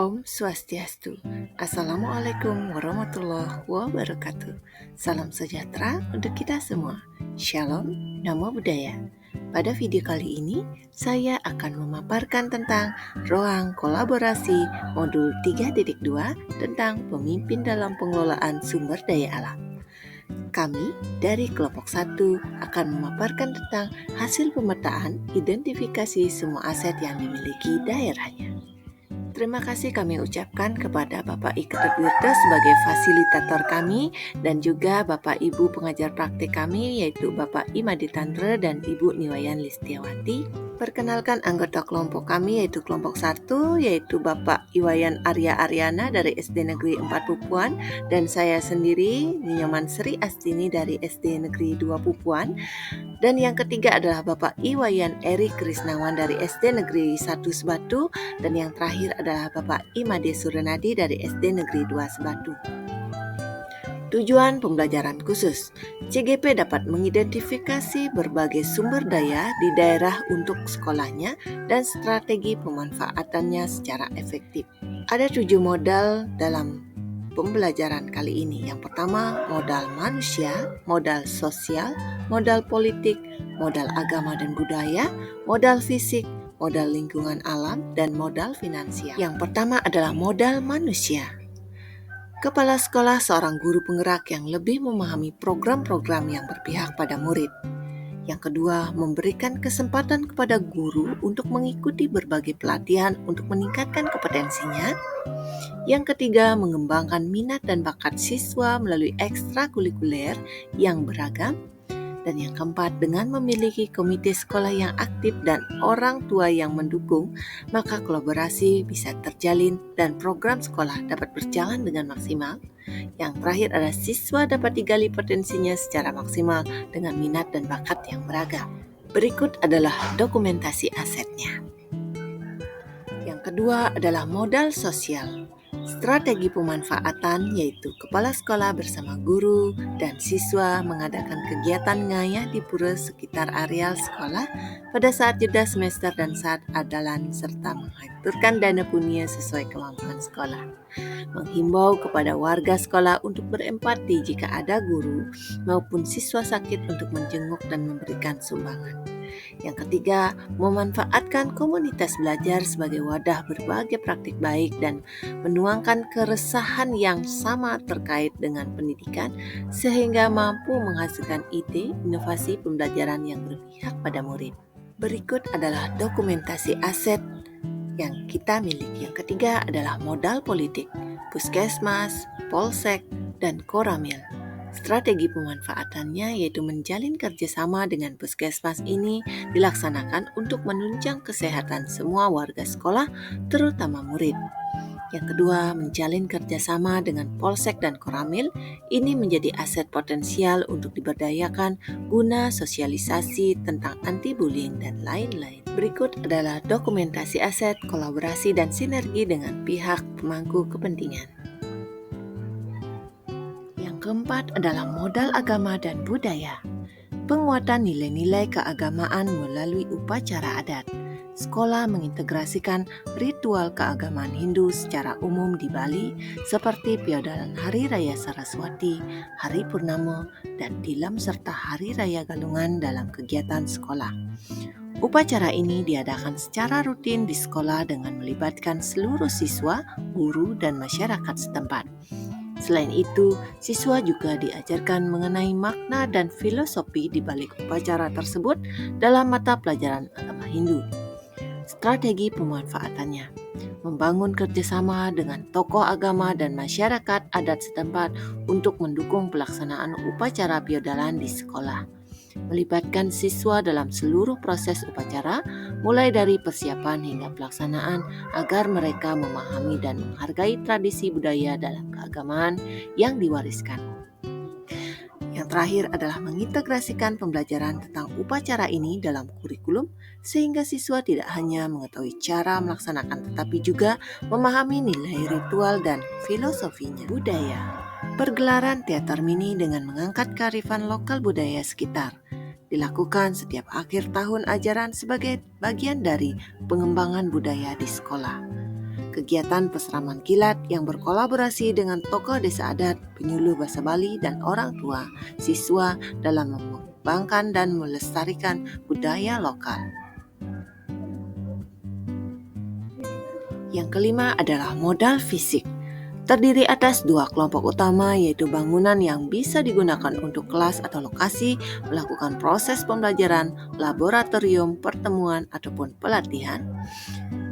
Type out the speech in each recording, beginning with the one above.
Om Swastiastu. Assalamualaikum warahmatullahi wabarakatuh. Salam sejahtera untuk kita semua. Shalom, Namo Buddhaya. Pada video kali ini, saya akan memaparkan tentang ruang kolaborasi modul 3.2 tentang pemimpin dalam pengelolaan sumber daya alam. Kami dari kelompok 1 akan memaparkan tentang hasil pemetaan identifikasi semua aset yang dimiliki daerahnya. Terima kasih kami ucapkan kepada Bapak Ika Edwirta sebagai fasilitator kami dan juga Bapak Ibu pengajar praktik kami yaitu Bapak Imadi Tandra dan Ibu Niwayan Listiawati. Perkenalkan anggota kelompok kami yaitu kelompok 1 yaitu Bapak Iwayan Arya Aryana dari SD Negeri 4 Pupuan dan saya sendiri Nyoman Sri Astini dari SD Negeri 2 Pupuan. Dan yang ketiga adalah Bapak Iwayan Eri Krisnawan dari SD Negeri 1 Sebatu dan yang terakhir adalah Bapak Imade Surenadi dari SD Negeri 2 Sebatu. Tujuan pembelajaran khusus, CGP dapat mengidentifikasi berbagai sumber daya di daerah untuk sekolahnya dan strategi pemanfaatannya secara efektif. Ada 7 modal dalam pembelajaran kali ini. Yang pertama, modal manusia, modal sosial, modal politik, modal agama dan budaya, modal fisik, modal lingkungan alam, dan modal finansial. Yang pertama adalah modal manusia. Kepala sekolah seorang guru penggerak yang lebih memahami program-program yang berpihak pada murid. Yang kedua, memberikan kesempatan kepada guru untuk mengikuti berbagai pelatihan untuk meningkatkan kompetensinya. Yang ketiga, mengembangkan minat dan bakat siswa melalui ekstrakurikuler yang beragam. Dan yang keempat, dengan memiliki komite sekolah yang aktif dan orang tua yang mendukung, maka kolaborasi bisa terjalin dan program sekolah dapat berjalan dengan maksimal. Yang terakhir adalah siswa dapat digali potensinya secara maksimal dengan minat dan bakat yang beragam. Berikut adalah dokumentasi asetnya. Yang kedua adalah modal sosial. Strategi pemanfaatan yaitu kepala sekolah bersama guru dan siswa mengadakan kegiatan ngayah di pura sekitar areal sekolah pada saat jeda semester dan saat adalan serta mengaturkan dana punya sesuai kemampuan sekolah. Menghimbau kepada warga sekolah untuk berempati jika ada guru maupun siswa sakit untuk menjenguk dan memberikan sumbangan. Yang ketiga, memanfaatkan komunitas belajar sebagai wadah berbagai praktik baik dan menuangkan keresahan yang sama terkait dengan pendidikan sehingga mampu menghasilkan ide inovasi pembelajaran yang berpihak pada murid. Berikut adalah dokumentasi aset yang kita miliki. Yang ketiga adalah modal politik, puskesmas, polsek, dan koramil. Strategi pemanfaatannya yaitu menjalin kerjasama dengan puskesmas ini dilaksanakan untuk menunjang kesehatan semua warga sekolah, terutama murid. Yang kedua, menjalin kerjasama dengan polsek dan koramil. Ini menjadi aset potensial untuk diberdayakan guna sosialisasi tentang anti-bullying dan lain-lain. Berikut adalah dokumentasi aset, kolaborasi, dan sinergi dengan pihak pemangku kepentingan. Keempat adalah modal agama dan budaya. Penguatan nilai-nilai keagamaan melalui upacara adat. Sekolah mengintegrasikan ritual keagamaan Hindu secara umum di Bali seperti Piodalan Hari Raya Saraswati, Hari Purnama, dan Tilam serta Hari Raya Galungan dalam kegiatan sekolah. Upacara ini diadakan secara rutin di sekolah dengan melibatkan seluruh siswa, guru, dan masyarakat setempat. Selain itu, siswa juga diajarkan mengenai makna dan filosofi di balik upacara tersebut dalam mata pelajaran agama Hindu. Strategi pemanfaatannya, membangun kerjasama dengan tokoh agama dan masyarakat adat setempat untuk mendukung pelaksanaan upacara piodalan di sekolah. Melibatkan siswa dalam seluruh proses upacara, mulai dari persiapan hingga pelaksanaan agar mereka memahami dan menghargai tradisi budaya dalam keagamaan yang diwariskan. Yang terakhir adalah mengintegrasikan pembelajaran tentang upacara ini dalam kurikulum sehingga siswa tidak hanya mengetahui cara melaksanakan tetapi juga memahami nilai ritual dan filosofinya. Budaya. Pergelaran teater mini dengan mengangkat kearifan lokal budaya sekitar dilakukan setiap akhir tahun ajaran sebagai bagian dari pengembangan budaya di sekolah. kegiatan peseraman kilat yang berkolaborasi dengan tokoh desa adat, penyuluh bahasa Bali, dan orang tua siswa dalam mengembangkan dan melestarikan budaya lokal. Yang kelima adalah modal fisik. Terdiri atas dua kelompok utama, yaitu bangunan yang bisa digunakan untuk kelas atau lokasi, melakukan proses pembelajaran, laboratorium, pertemuan, ataupun pelatihan.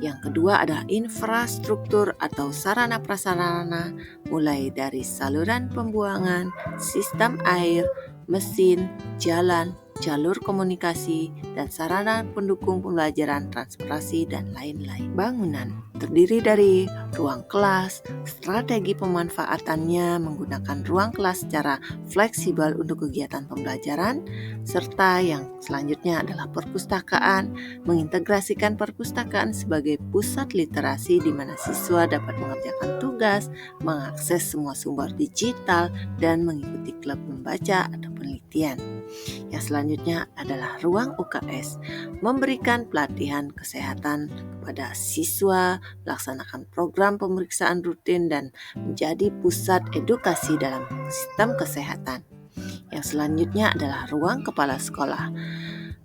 Yang kedua adalah infrastruktur atau sarana prasarana, mulai dari saluran pembuangan, sistem air, mesin, jalan, jalur komunikasi, dan sarana pendukung pembelajaran, transportasi, dan lain-lain. Bangunan terdiri dari ruang kelas, strategi pemanfaatannya menggunakan ruang kelas secara fleksibel untuk kegiatan pembelajaran, serta yang selanjutnya adalah perpustakaan, mengintegrasikan perpustakaan sebagai pusat literasi di mana siswa dapat mengerjakan tugas, mengakses semua sumber digital, dan mengikuti klub membaca atau penelitian. Yang selanjutnya adalah ruang UKS, memberikan pelatihan kesehatan kepada siswa, melaksanakan program pemeriksaan rutin, dan menjadi pusat edukasi dalam sistem kesehatan. Yang selanjutnya adalah ruang kepala sekolah,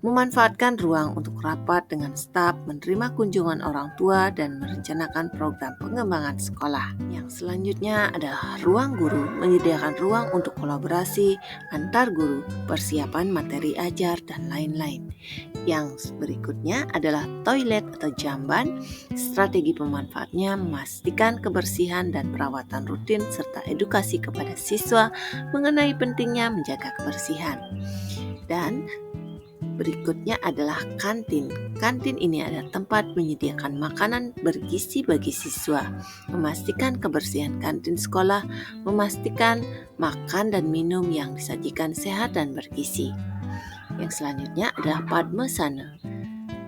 memanfaatkan ruang untuk rapat dengan staf, menerima kunjungan orang tua, dan merencanakan program pengembangan sekolah. Yang selanjutnya adalah ruang guru, menyediakan ruang untuk kolaborasi antar guru, persiapan materi ajar, dan lain-lain. Yang berikutnya adalah toilet atau jamban, strategi pemanfaatnya memastikan kebersihan dan perawatan rutin serta edukasi kepada siswa mengenai pentingnya menjaga kebersihan. Dan berikutnya adalah kantin. Kantin ini adalah tempat menyediakan makanan bergizi bagi siswa, memastikan kebersihan kantin sekolah, memastikan makan dan minum yang disajikan sehat dan bergizi. Yang selanjutnya adalah Padmasana,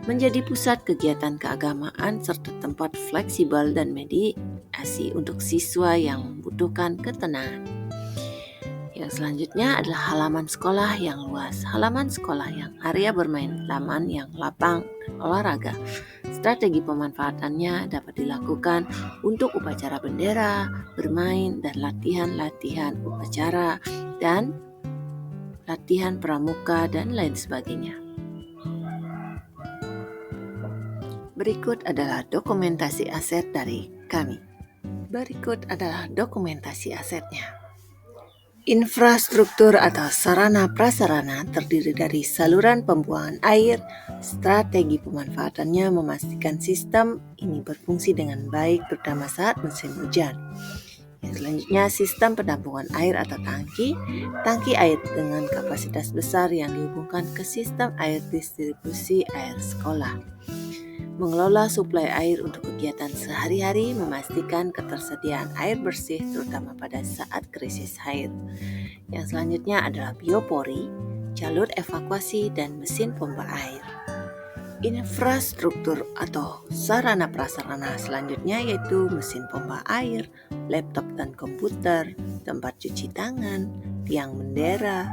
menjadi pusat kegiatan keagamaan serta tempat fleksibel dan mediasi untuk siswa yang membutuhkan ketenangan. Yang selanjutnya adalah halaman sekolah yang luas. Halaman sekolah yang area bermain, taman yang lapang, dan olahraga. Strategi pemanfaatannya dapat dilakukan untuk upacara bendera, bermain, dan latihan-latihan upacara, dan latihan pramuka, dan lain sebagainya. Berikut adalah dokumentasi aset dari kami. Berikut adalah dokumentasi asetnya. Infrastruktur atau sarana prasarana terdiri dari saluran pembuangan air. Strategi pemanfaatannya memastikan sistem ini berfungsi dengan baik terutama saat musim hujan. Yang selanjutnya sistem penampungan air atau tangki air dengan kapasitas besar yang dihubungkan ke sistem air distribusi air sekolah. Mengelola suplai air untuk kegiatan sehari-hari, memastikan ketersediaan air bersih terutama pada saat krisis air. Yang selanjutnya adalah biopori, jalur evakuasi, dan mesin pompa air. Infrastruktur atau sarana prasarana selanjutnya yaitu mesin pompa air, laptop dan komputer, tempat cuci tangan, tiang bendera,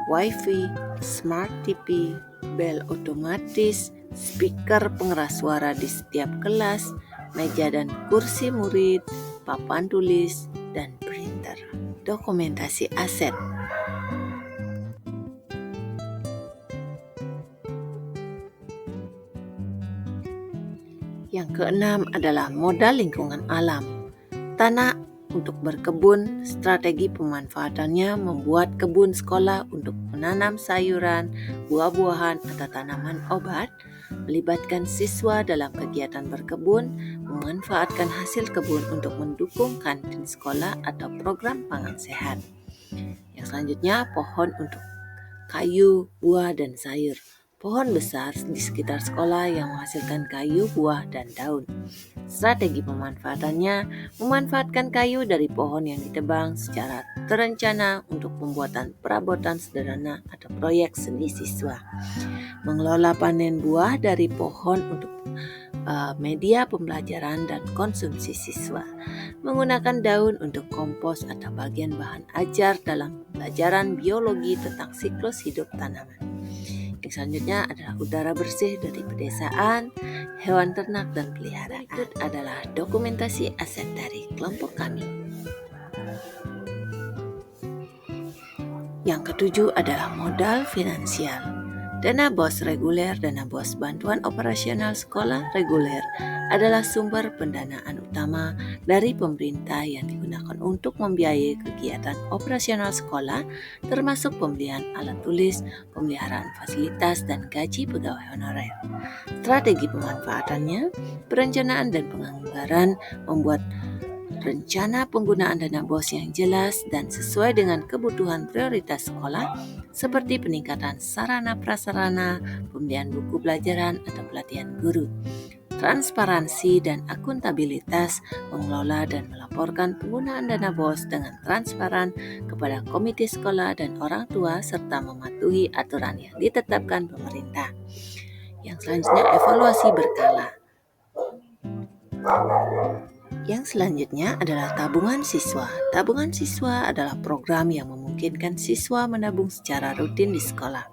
wifi, smart TV, bel otomatis, speaker pengeras suara di setiap kelas, meja dan kursi murid, papan tulis, dan printer. Dokumentasi aset. Yang keenam adalah modal lingkungan alam. Tanah untuk berkebun, strategi pemanfaatannya membuat kebun sekolah untuk menanam sayuran, buah-buahan, atau tanaman obat, melibatkan siswa dalam kegiatan berkebun, memanfaatkan hasil kebun untuk mendukung kantin sekolah atau program pangan sehat. Yang selanjutnya, pohon untuk kayu, buah, dan sayur. Pohon besar di sekitar sekolah yang menghasilkan kayu, buah, dan daun. Strategi pemanfaatannya memanfaatkan kayu dari pohon yang ditebang secara terencana untuk pembuatan perabotan sederhana atau proyek seni siswa. Mengelola panen buah dari pohon untuk media pembelajaran dan konsumsi siswa. Menggunakan daun untuk kompos atau bagian bahan ajar dalam pelajaran biologi tentang siklus hidup tanaman. Yang selanjutnya adalah udara bersih dari pedesaan, hewan ternak dan peliharaan. Berikut adalah dokumentasi aset dari kelompok kami. Yang ketujuh adalah modal finansial. Dana BOS reguler, dana BOS bantuan operasional sekolah reguler adalah sumber pendanaan utama dari pemerintah yang digunakan untuk membiayai kegiatan operasional sekolah, termasuk pembelian alat tulis, pemeliharaan fasilitas, dan gaji pegawai honorer. Strategi pemanfaatannya, perencanaan dan penganggaran membuat rencana penggunaan dana BOS yang jelas dan sesuai dengan kebutuhan prioritas sekolah seperti peningkatan sarana prasarana, pembelian buku pelajaran atau pelatihan guru. Transparansi dan akuntabilitas, mengelola dan melaporkan penggunaan dana BOS dengan transparan kepada komite sekolah dan orang tua serta mematuhi aturan yang ditetapkan pemerintah. Yang selanjutnya evaluasi berkala. Yang selanjutnya adalah tabungan siswa. Tabungan siswa adalah program yang memungkinkan siswa menabung secara rutin di sekolah.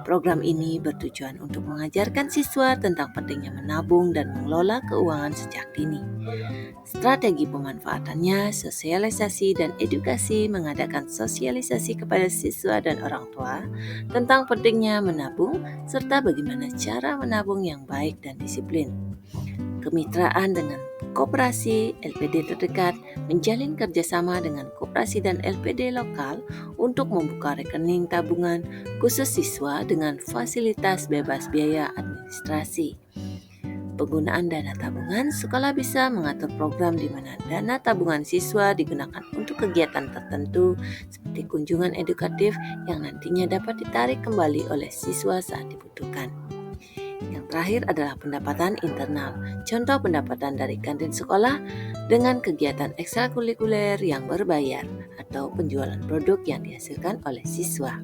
Program ini bertujuan untuk mengajarkan siswa tentang pentingnya menabung dan mengelola keuangan sejak dini. Strategi pemanfaatannya, sosialisasi dan edukasi, mengadakan sosialisasi kepada siswa dan orang tua tentang pentingnya menabung serta bagaimana cara menabung yang baik dan disiplin. Kemitraan dengan koperasi LPD terdekat, menjalin kerjasama dengan koperasi dan LPD lokal untuk membuka rekening tabungan khusus siswa dengan fasilitas bebas biaya administrasi. Penggunaan dana tabungan, sekolah bisa mengatur program di mana dana tabungan siswa digunakan untuk kegiatan tertentu seperti kunjungan edukatif yang nantinya dapat ditarik kembali oleh siswa saat dibutuhkan. Yang terakhir adalah pendapatan internal. Contoh pendapatan dari kantin sekolah dengan kegiatan ekstrakurikuler yang berbayar atau penjualan produk yang dihasilkan oleh siswa.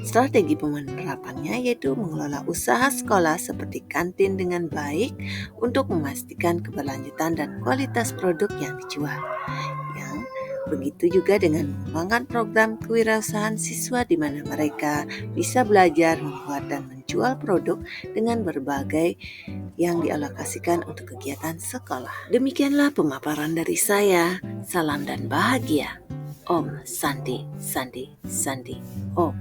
Strategi penerapannya yaitu mengelola usaha sekolah seperti kantin dengan baik untuk memastikan keberlanjutan dan kualitas produk yang dijual. Begitu juga dengan mengembangkan program kewirausahaan siswa di mana mereka bisa belajar membuat dan menjual produk dengan berbagai yang dialokasikan untuk kegiatan sekolah. Demikianlah pemaparan dari saya. Salam dan bahagia. Om Santi, Santi, Santi, Om.